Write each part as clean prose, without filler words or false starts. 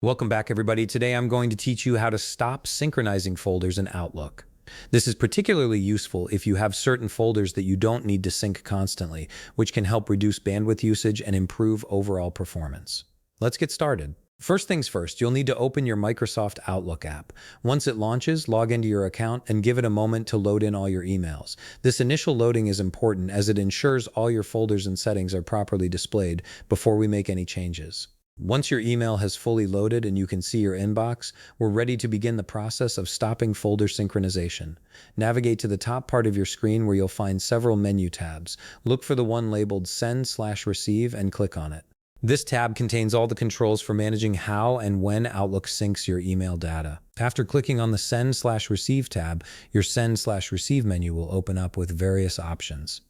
Welcome back, everybody. Today I'm going to teach you how to stop synchronizing folders in Outlook. This is particularly useful if you have certain folders that you don't need to sync constantly, which can help reduce bandwidth usage and improve overall performance. Let's get started. First things first, you'll need to open your Microsoft Outlook app. Once it launches, log into your account and give it a moment to load in all your emails. This initial loading is important as it ensures all your folders and settings are properly displayed before we make any changes. Once your email has fully loaded and you can see your inbox, we're ready to begin the process of stopping folder synchronization. Navigate to the top part of your screen where you'll find several menu tabs. Look for the one labeled Send/Receive and click on it. This tab contains all the controls for managing how and when Outlook syncs your email data. After clicking on the Send/Receive tab, your Send/Receive menu will open up with various options.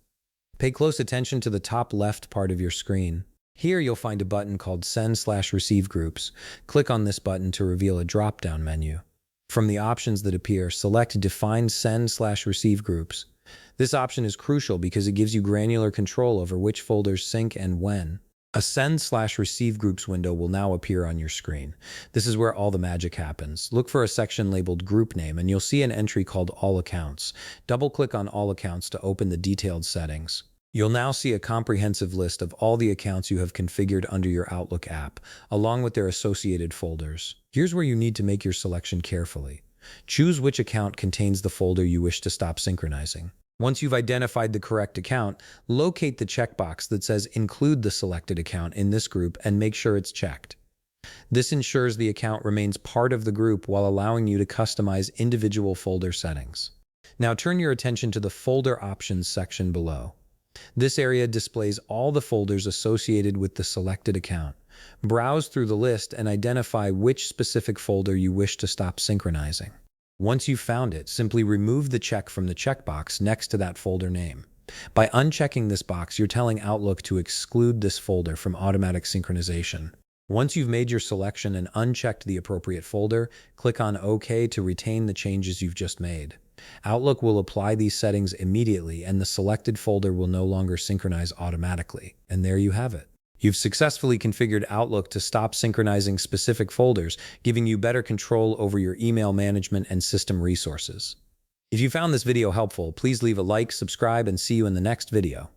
Pay close attention to the top left part of your screen. Here you'll find a button called Send/Receive Groups. Click on this button to reveal a drop-down menu. From the options that appear, select Define Send/Receive Groups. This option is crucial because it gives you granular control over which folders sync and when. A Send/Receive Groups window will now appear on your screen. This is where all the magic happens. Look for a section labeled Group Name and you'll see an entry called All Accounts. Double-click on All Accounts to open the detailed settings. You'll now see a comprehensive list of all the accounts you have configured under your Outlook app, along with their associated folders. Here's where you need to make your selection carefully. Choose which account contains the folder you wish to stop synchronizing. Once you've identified the correct account, locate the checkbox that says Include the selected account in this group and make sure it's checked. This ensures the account remains part of the group while allowing you to customize individual folder settings. Now turn your attention to the Folder Options section below. This area displays all the folders associated with the selected account. Browse through the list and identify which specific folder you wish to stop synchronizing. Once you've found it, simply remove the check from the checkbox next to that folder name. By unchecking this box, you're telling Outlook to exclude this folder from automatic synchronization. Once you've made your selection and unchecked the appropriate folder, click on OK to retain the changes you've just made. Outlook will apply these settings immediately and the selected folder will no longer synchronize automatically. And there you have it. You've successfully configured Outlook to stop synchronizing specific folders, giving you better control over your email management and system resources. If you found this video helpful, please leave a like, subscribe, and see you in the next video.